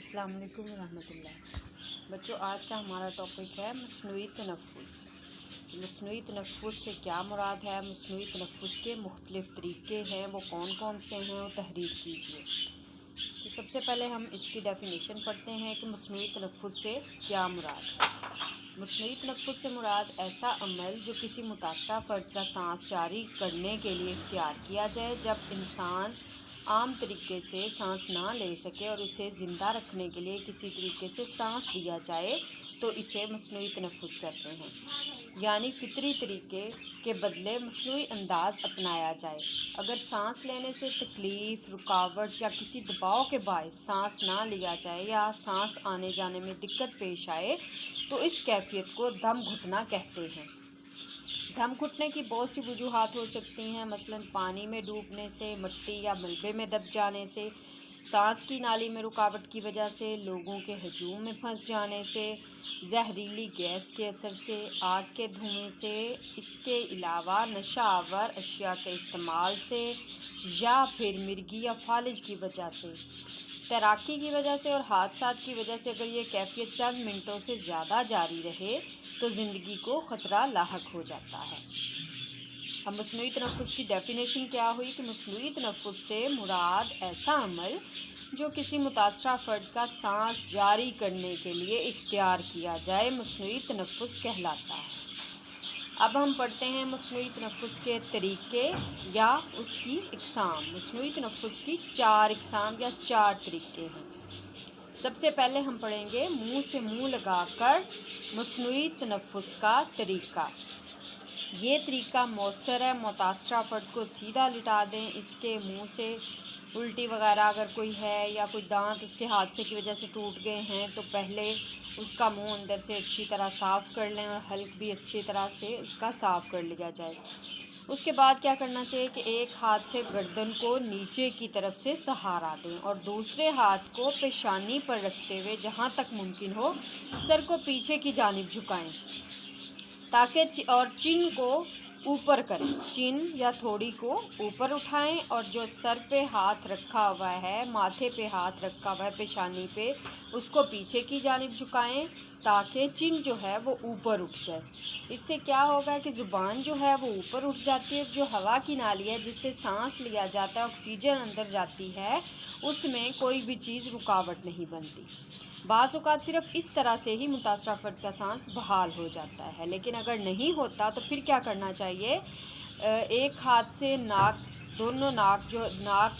अस्सलाम वालेकुम रहमतुल्लाह। बच्चों, आज का हमारा टॉपिक है मस्नूई तनफ़्फ़ुस। मस्नूई तनफ़्फ़ुस से क्या मुराद है, मस्नूई तनफ़्फ़ुस के मुख्तलिफ़ तरीक़े हैं, वो कौन कौन से हैं, वो तहरीर कीजिए। तो सबसे पहले हम इसकी डेफिनेशन पढ़ते हैं कि मस्नूई तनफ़्फ़ुस से क्या मुराद है। मस्नूई तनफ़्फ़ुस से मुराद ऐसा अमल जो किसी मुतासरा फ़र्द का सांस जारी करने के लिए इख्तियार किया जाए जब इंसान आम तरीके से सांस ना ले सके और इसे ज़िंदा रखने के लिए किसी तरीके से सांस दिया जाए तो इसे मस्नूई तनफ़्फ़ुस कहते हैं। यानी फ़ितरी तरीके के बदले मस्नूई अंदाज़ अपनाया जाए। अगर सांस लेने से तकलीफ़, रुकावट या किसी दबाव के बायस सांस ना लिया जाए या सांस आने जाने में दिक्कत पेश आए तो इस कैफियत को दम घुटना कहते हैं। दम घुटने की बहुत सी वजूहात हो सकती हैं, मसलन पानी में डूबने से, मिट्टी या मलबे में दब जाने से, सांस की नाली में रुकावट की वजह से, लोगों के हजूम में फंस जाने से, जहरीली गैस के असर से, आग के धुएं से, इसके अलावा नशा आवर अशिया के इस्तेमाल से या फिर मिर्गी या फालिज की वजह से, तैराकी की वजह से और हादसात की वजह से अगर ये कैफियत चंद मिनटों से ज़्यादा जारी रहे तो ज़िंदगी को ख़तरा लाहक हो जाता है। अब मस्नूई तनफ़्फ़ुस की डेफिनेशन क्या हुई कि मस्नूई तनफ़्फ़ुस से मुराद ऐसा अमल जो किसी मुतासरा फ़र्द का सांस जारी करने के लिए इख्तियार किया जाए मस्नूई तनफ़्फ़ुस कहलाता है। अब हम पढ़ते हैं मस्नूई तनफ़्फ़ुस के तरीक़े या उसकी इक़साम। मस्नूई तनफ़्फ़ुस की 4 इक़साम या 4 तरीक़े हैं। सबसे पहले हम पढ़ेंगे मुंह से मुंह लगाकर मस्नूई तनफ़्फ़ुस का तरीक़ा। ये तरीक़ा मौसर है। मुतासरा फ़र्द को सीधा लिटा दें। इसके मुंह से उल्टी वगैरह अगर कोई है या कोई दांत उसके हादसे की वजह से टूट गए हैं तो पहले उसका मुंह अंदर से अच्छी तरह साफ़ कर लें और हल्क भी अच्छी तरह से उसका साफ़ कर लिया जाए। उसके बाद क्या करना चाहिए कि एक हाथ से गर्दन को नीचे की तरफ से सहारा दें और दूसरे हाथ को पेशानी पर रखते हुए जहाँ तक मुमकिन हो सर को पीछे की जानिब झुकाएं ताकि चिन को ऊपर करें। चिन या थोड़ी को ऊपर उठाएं और जो सर पे हाथ रखा हुआ है, माथे पे हाथ रखा हुआ है, पेशानी पे, उसको पीछे की जानिब झुकाएं ताकि चिन जो है वो ऊपर उठ जाए। इससे क्या होगा कि ज़ुबान जो है वो ऊपर उठ जाती है। जो हवा की नाली है जिससे सांस लिया जाता है, ऑक्सीजन अंदर जाती है, उसमें कोई भी चीज़ रुकावट नहीं बनती। बाज़ औक़ात सिर्फ़ इस तरह से ही मुतासरा फ़र्द का सांस बहाल हो जाता है। लेकिन अगर नहीं होता तो फिर क्या करना चाहिए? एक हाथ से नाक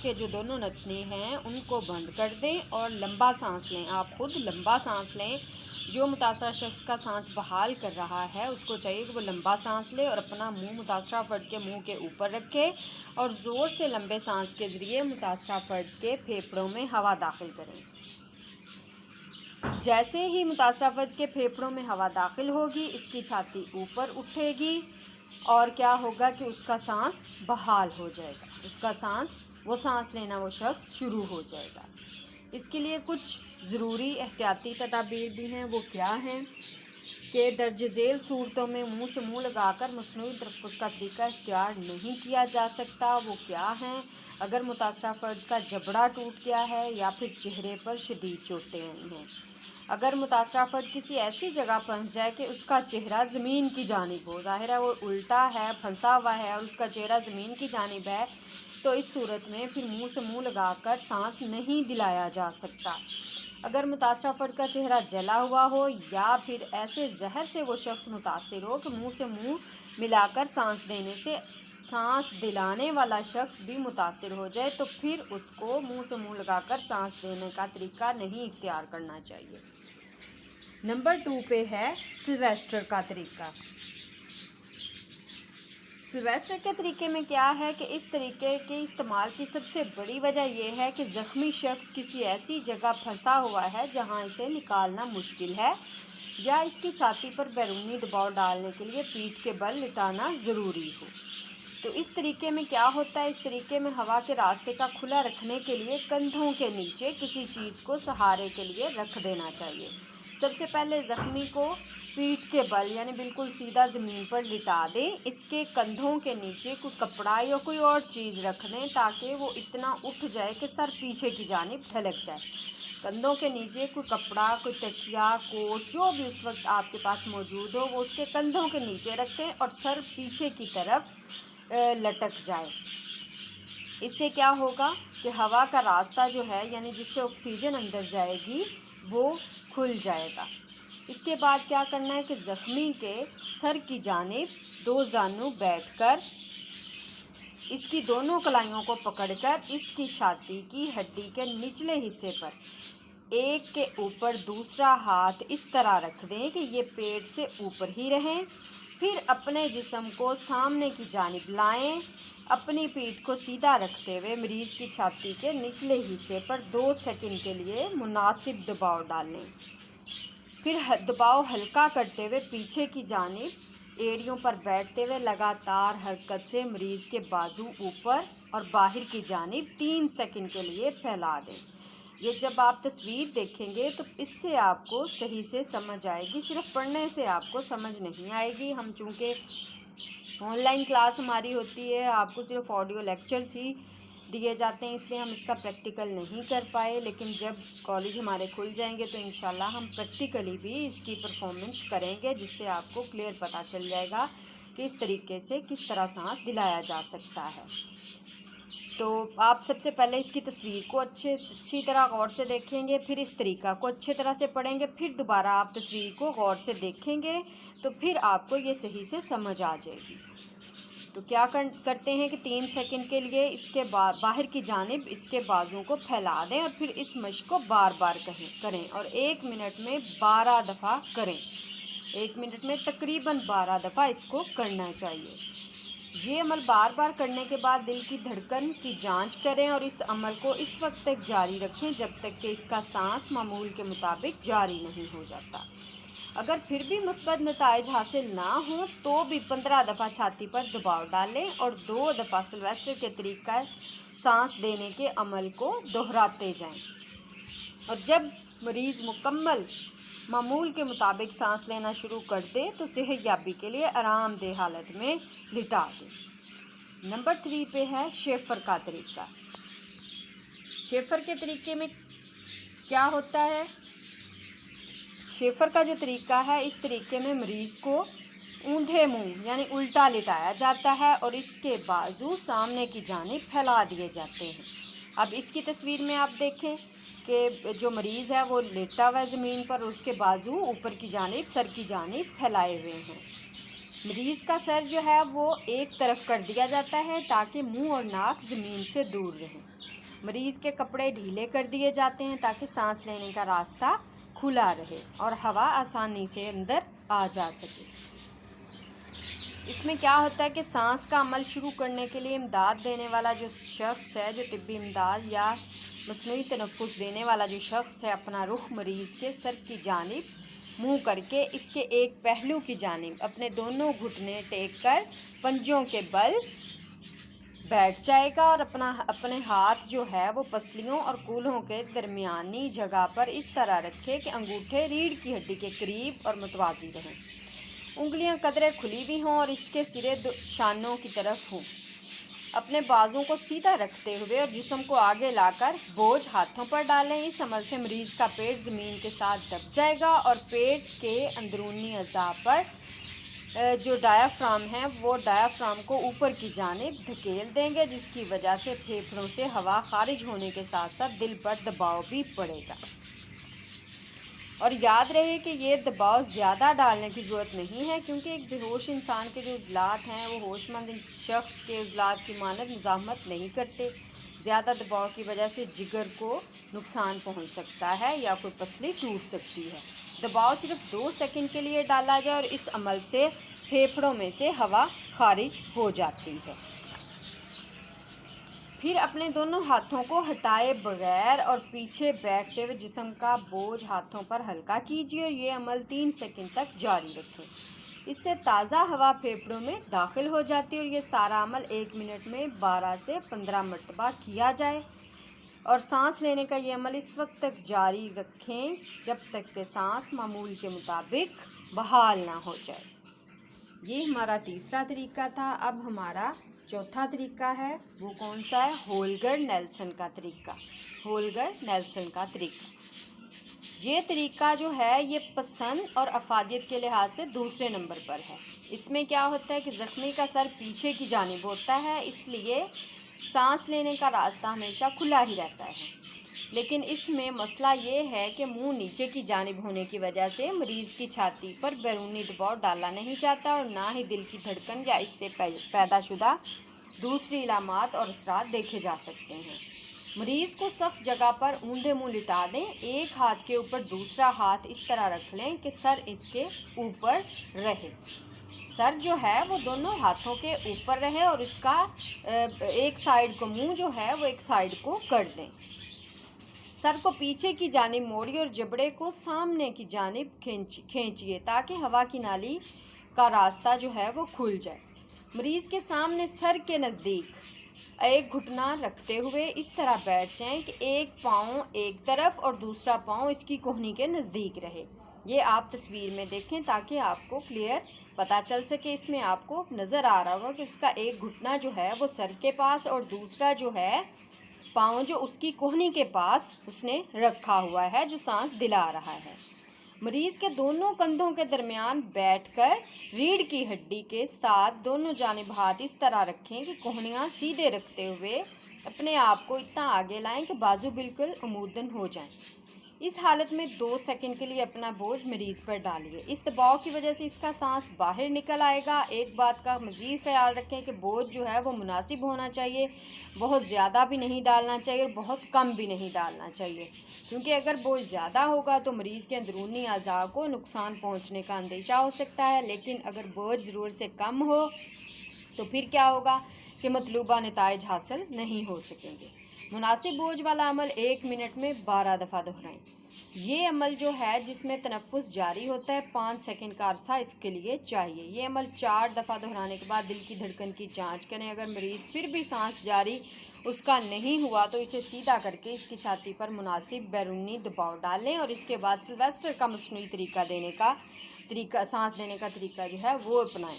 के जो दोनों नथने हैं उनको बंद कर दें और लंबा सांस लें। आप ख़ुद लंबा सांस लें। जो मुतासरा शख्स का सांस बहाल कर रहा है उसको चाहिए कि वो लंबा सांस ले और अपना मुंह मुतासरा फ़र्द के मुंह के ऊपर रखे और ज़ोर से लंबे सांस के ज़रिए मुतासरा फ़र्द के फेफड़ों में हवा दाखिल करें। जैसे ही मुतासरा फ़र्द के फेफड़ों में हवा दाखिल होगी, इसकी छाती ऊपर उठेगी और क्या होगा कि उसका सांस बहाल हो जाएगा। वो सांस लेना वो शख्स शुरू हो जाएगा। इसके लिए कुछ ज़रूरी एहतियाती तदाबीर भी हैं। वो क्या हैं कि दर्ज झेल सूरतों में मुंह से मुंह लगाकर मस्नूई तनफ़्फ़ुस का तरीक़ा इख्तियार नहीं किया जा सकता। वो क्या हैं? अगर मुतासरा फ़र्द का जबड़ा टूट गया है या फिर चेहरे पर शदीद चोटें आई हैं। अगर मुतासरा फ़र्द किसी ऐसी जगह फंस जाए कि उसका चेहरा ज़मीन की जानिब हो, ज़ाहिर है वो उल्टा है, फंसा हुआ है और उसका चेहरा ज़मीन की जानिब है, तो इस सूरत में फिर मुंह से मुंह लगाकर सांस नहीं दिलाया जा सकता। अगर मुतासरा फ़र्द का चेहरा जला हुआ हो या फिर ऐसे जहर से वो शख्स मुतासिर हो कि मुंह से मुंह मिलाकर सांस देने से सांस दिलाने वाला शख्स भी मुतासिर हो जाए तो फिर उसको मुंह से मुंह लगाकर सांस देने का तरीक़ा नहीं इख्तियार करना चाहिए। नंबर 2 पे है सिल्वेस्टर का तरीक़ा। सिल्वेस्टर के तरीके में क्या है कि इस तरीके के इस्तेमाल की सबसे बड़ी वजह यह है कि ज़ख्मी शख्स किसी ऐसी जगह फंसा हुआ है जहां इसे निकालना मुश्किल है या इसकी छाती पर बैरूनी दबाव डालने के लिए पीठ के बल लिटाना ज़रूरी हो। तो इस तरीके में क्या होता है? इस तरीके में हवा के रास्ते का खुला रखने के लिए कंधों के नीचे किसी चीज़ को सहारे के लिए रख देना चाहिए। सबसे पहले ज़ख्मी को पीठ के बल यानी बिल्कुल सीधा ज़मीन पर लिटा दें। इसके कंधों के नीचे कोई कपड़ा या कोई और चीज़ रख दें ताकि वो इतना उठ जाए कि सर पीछे की जानिब ढलक जाए। کندھوں کے نیچے کوئی کپڑا، کوئی تکیا، کوٹ، جو بھی اس وقت آپ کے پاس موجود ہو وہ اس کے کندھوں کے نیچے رکھیں اور سر پیچھے کی طرف لٹک جائے۔ اس سے کیا ہوگا کہ ہوا کا راستہ جو ہے یعنی جس سے آکسیجن اندر جائے گی وہ کھل جائے گا۔ اس کے بعد کیا کرنا ہے کہ زخمی کے سر کی جانب 2 زانو بیٹھ کر اس کی دونوں کلائیوں کو پکڑ کر اس کی چھاتی کی ہڈی کے نچلے حصے پر ایک کے اوپر دوسرا ہاتھ اس طرح رکھ دیں کہ یہ پیٹ سے اوپر ہی رہیں۔ پھر اپنے جسم کو سامنے کی جانب لائیں، اپنی پیٹھ کو سیدھا رکھتے ہوئے مریض کی چھاتی کے نچلے حصے پر 2 سیکنڈ کے لیے مناسب دباؤ ڈالیں۔ پھر دباؤ ہلکا کرتے ہوئے پیچھے کی جانب ایڑیوں پر بیٹھتے ہوئے لگاتار حرکت سے مریض کے بازو اوپر اور باہر کی جانب 3 سیکنڈ کے لیے پھیلا دیں۔ یہ جب آپ تصویر دیکھیں گے تو اس سے آپ کو صحیح سے سمجھ آئے گی، صرف پڑھنے سے آپ کو سمجھ نہیں آئے گی۔ ہم چونکہ آن لائن کلاس ہماری ہوتی ہے، آپ کو صرف آڈیو لیکچرز ہی دیے جاتے ہیں، اس لیے ہم اس کا پریکٹیکل نہیں کر پائے، لیکن جب کالج ہمارے کھل جائیں گے تو انشاءاللہ ہم پریکٹیکلی بھی اس کی پرفارمنس کریں گے، جس سے آپ کو کلیئر پتہ چل جائے گا کہ اس طریقے سے کس طرح سانس دلایا جا سکتا ہے۔ تو آپ سب سے پہلے اس کی تصویر کو اچھی طرح غور سے دیکھیں گے، پھر اس طریقہ کو اچھی طرح سے پڑھیں گے، پھر دوبارہ آپ تصویر کو غور سے دیکھیں گے تو پھر آپ کو یہ صحیح سے سمجھ آ جائے گی۔ تو کیا کرتے ہیں کہ 3 سیکنڈ کے لیے اس کے باہر کی جانب اس کے بازو کو پھیلا دیں اور پھر اس مشق کو بار بار کریں اور 1 منٹ میں 12 دفعہ کریں۔ 1 منٹ میں تقریباً 12 دفعہ اس کو کرنا چاہیے۔ یہ عمل بار بار کرنے کے بعد دل کی دھڑکن کی جانچ کریں اور اس عمل کو اس وقت تک جاری رکھیں جب تک کہ اس کا سانس معمول کے مطابق جاری نہیں ہو جاتا۔ اگر پھر بھی مثبت نتائج حاصل نہ ہوں تو بھی 15 دفعہ چھاتی پر دباؤ ڈالیں اور 2 دفعہ سلویسٹر کے طریقہ سانس دینے کے عمل کو دہراتے جائیں، اور جب مریض مکمل معمول کے مطابق سانس لینا شروع کر دے تو صحت یابی کے لیے آرام دہ حالت میں لٹا دیں۔ نمبر 3 پہ ہے شیفر کا طریقہ۔ شیفر کے طریقے میں کیا ہوتا ہے؟ شیفر کا جو طریقہ ہے، اس طریقے میں مریض کو اوندھے منہ یعنی الٹا لٹایا جاتا ہے اور اس کے بازو سامنے کی جانب پھیلا دیے جاتے ہیں۔ اب اس کی تصویر میں آپ دیکھیں کہ جو مریض ہے وہ لیٹا ہوا ہے زمین پر، اس کے بازو اوپر کی جانب سر کی جانب پھیلائے ہوئے ہیں۔ مریض کا سر جو ہے وہ ایک طرف کر دیا جاتا ہے تاکہ منہ اور ناک زمین سے دور رہیں۔ مریض کے کپڑے ڈھیلے کر دیے جاتے ہیں تاکہ سانس لینے کا راستہ کھلا رہے اور ہوا آسانی سے اندر آ جا سکے۔ اس میں کیا ہوتا ہے کہ سانس کا عمل شروع کرنے کے لیے امداد دینے والا جو شخص ہے، جو طبی امداد یا مصنوعی تنفس دینے والا جو شخص ہے، اپنا رخ مریض کے سر کی جانب منہ کر کے اس کے ایک پہلو کی جانب اپنے دونوں گھٹنے ٹیک کر پنجوں کے بل بیٹھ جائے گا اور اپنے ہاتھ جو ہے وہ پسلیوں اور کولہوں کے درمیانی جگہ پر اس طرح رکھے کہ انگوٹھے ریڑھ کی ہڈی کے قریب اور متوازی رہیں، انگلیاں قدرے کھلی بھی ہوں اور اس کے سرے شانوں کی طرف ہوں۔ اپنے بازوں کو سیدھا رکھتے ہوئے اور جسم کو آگے لا کر بوجھ ہاتھوں پر ڈالیں۔ اس عمل سے مریض کا پیٹ زمین کے ساتھ دب جائے گا اور پیٹ کے اندرونی اعضاء پر جو ڈایافرام ہے وہ ڈایافرام کو اوپر کی جانب دھکیل دیں گے، جس کی وجہ سے پھیپھڑوں سے ہوا خارج ہونے کے ساتھ ساتھ دل پر دباؤ بھی پڑے گا۔ اور یاد رہے کہ یہ دباؤ زیادہ ڈالنے کی ضرورت نہیں ہے، کیونکہ ایک بے ہوش انسان کے جو عضلات ہیں وہ ہوش مند شخص کے عضلات کی مانند مزاحمت نہیں کرتے۔ زیادہ دباؤ کی وجہ سے جگر کو نقصان پہنچ سکتا ہے یا کوئی پسلی ٹوٹ سکتی ہے۔ دباؤ صرف 2 سیکنڈ کے لیے ڈالا جائے اور اس عمل سے پھیپھڑوں میں سے ہوا خارج ہو جاتی ہے۔ پھر اپنے دونوں ہاتھوں کو ہٹائے بغیر اور پیچھے بیٹھتے ہوئے جسم کا بوجھ ہاتھوں پر ہلکا کیجیے اور یہ عمل 3 سیکنڈ تک جاری رکھیں۔ اس سے تازہ ہوا پھیپھڑوں میں داخل ہو جاتی ہے اور یہ سارا عمل 1 منٹ میں 12 سے 15 مرتبہ کیا جائے، اور سانس لینے کا یہ عمل اس وقت تک جاری رکھیں جب تک کہ سانس معمول کے مطابق بحال نہ ہو جائے۔ یہ ہمارا تیسرا طریقہ تھا۔ اب ہمارا चौथा तरीका है वो कौन सा है? होल्गर नेल्सन का तरीका। होल्गर नेल्सन का तरीका, ये तरीका जो है ये पसंद और अफादियत के लिहाज से दूसरे नंबर पर है। इसमें क्या होता है कि ज़ख्मी का सर पीछे की जानिब होता है, इसलिए सांस लेने का रास्ता हमेशा खुला ही रहता है। लेकिन इसमें मसला ये है कि मुंह नीचे की जानिब होने की वजह से मरीज़ की छाती पर बैरूनी दबाव डाला नहीं जाता और ना ही दिल की धड़कन या इससे पैदाशुदा दूसरी इलामात और असरात देखे जा सकते हैं। मरीज़ को सख्त जगह पर ऊंधे मुंह लिटा दें, एक हाथ के ऊपर दूसरा हाथ इस तरह रख लें कि सर इसके ऊपर रहे। सर जो है वो दोनों हाथों के ऊपर रहे और इसका एक साइड को मुंह जो है वो एक साइड को कर दें। सर को पीछे की जानिब मोड़िए और जबड़े को सामने की जानिब खींचिए ताकि हवा की नाली का रास्ता जो है वो खुल जाए। मरीज़ के सामने सर के नज़दीक एक घुटना रखते हुए इस तरह बैठ जाएं कि एक पाँव एक तरफ और दूसरा पाँव इसकी कोहनी के नज़दीक रहे। ये आप तस्वीर में देखें ताकि आपको क्लियर पता चल सके। इसमें आपको नज़र आ रहा होगा कि उसका एक घुटना जो है वो सर के पास और दूसरा जो है पाँव जो उसकी कोहनी के पास उसने रखा हुआ है, जो सांस दिला रहा है। मरीज़ के दोनों कंधों के दरमियान बैठकर रीढ़ की हड्डी के साथ दोनों जानिब हाथ इस तरह रखें कि कोहनियाँ सीधे रखते हुए अपने आप को इतना आगे लाएं कि बाजू बिल्कुल उमूदन हो जाएं। इस हालत में 2 सेकंड के लिए अपना बोझ मरीज़ पर डालिए। इस दबाव की वजह से इसका सांस बाहर निकल आएगा। एक बात का मज़ीद ख्याल रखें कि बोझ जो है वो मुनासिब होना चाहिए, बहुत ज़्यादा भी नहीं डालना चाहिए और बहुत कम भी नहीं डालना चाहिए, क्योंकि अगर बोझ ज़्यादा होगा तो मरीज़ के अंदरूनी अज़ा को नुकसान पहुँचने का अंदेशा हो सकता है। लेकिन अगर बोझ ज़रूरत से कम हो तो फिर क्या होगा कि मतलूबा नताइज हासिल नहीं हो सकेंगे। मुनासिब बोझ वाला अमल 1 मिनट में 12 दफ़ा दोहराएं। ये अमल जो है जिसमें तनफ़ुस जारी होता है 5 सेकंड का अरसा इसके लिए चाहिए। ये अमल 4 दफ़ा दोहराने के बाद दिल की धड़कन की जांच करें। अगर मरीज़ फिर भी सांस जारी उसका नहीं हुआ तो इसे सीधा करके इसकी छाती पर मुनासिब बैरूनी दबाव डालें और इसके बाद सिल्वेस्टर का मसनूई सांस लेने का तरीका जो है वो अपनाएं।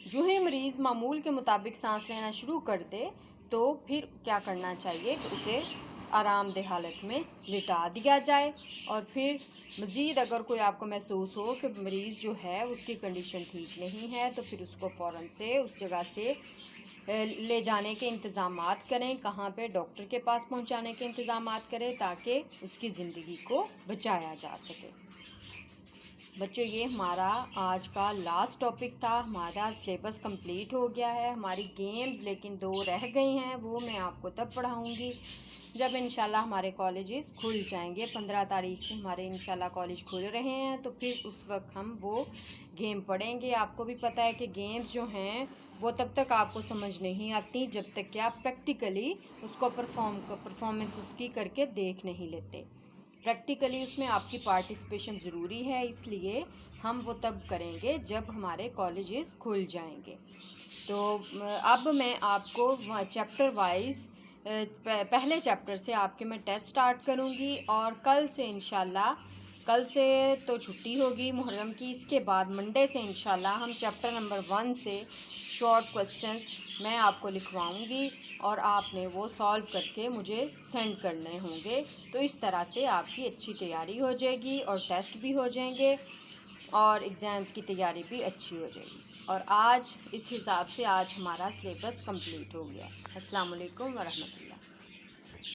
जो ही मरीज़ मामूल के मुताबिक सांस लेना शुरू कर दे तो फिर क्या करना चाहिए कि उसे आरामदेह हालत में लिटा दिया जाए। और फिर मज़ीद अगर कोई आपको महसूस हो कि मरीज़ जो है उसकी कंडीशन ठीक नहीं है तो फिर उसको फ़ौरन से उस जगह से ले जाने के इंतज़ामात करें। कहाँ पे? डॉक्टर के पास पहुंचाने के इंतज़ामात करें ताकि उसकी ज़िंदगी को बचाया जा सके। बच्चों, ये हमारा आज का लास्ट टॉपिक था। हमारा सिलेबस कंप्लीट हो गया है। हमारी गेम्स लेकिन 2 रह गई हैं, वो मैं आपको तब पढ़ाऊँगी जब इंशाल्लाह हमारे कॉलेजेस खुल जाएंगे। 15 तारीख से हमारे इंशाल्लाह कॉलेज खुल रहे हैं तो फिर उस वक्त हम वो गेम पढ़ेंगे। आपको भी पता है कि गेम्स जो हैं वो तब तक आपको समझ नहीं आती जब तक कि आप प्रैक्टिकली उसको परफॉर्मेंस उसकी करके देख नहीं लेते। प्रैक्टिकली उसमें आपकी पार्टिसिपेशन ज़रूरी है, इसलिए हम वो तब करेंगे जब हमारे कॉलेजेस खुल जाएंगे। तो अब मैं आपको चैप्टर वाइज पहले चैप्टर से आपके मैं टेस्ट स्टार्ट करूँगी और कल से इंशाल्लाह, कल से तो छुट्टी होगी मुहर्रम की, इसके बाद मंडे से इंशाल्लाह हम चैप्टर नंबर 1 से शॉर्ट क्वेश्चंस मैं आपको लिखवाऊंगी और आपने वो सॉल्व करके मुझे सेंड करने होंगे। तो इस तरह से आपकी अच्छी तैयारी हो जाएगी और टेस्ट भी हो जाएंगे और एग्ज़ाम्स की तैयारी भी अच्छी हो जाएगी। और आज इस हिसाब से आज हमारा सिलेबस कंप्लीट हो गया। अस्सलाम वालेकुम व रहमतुल्लाह।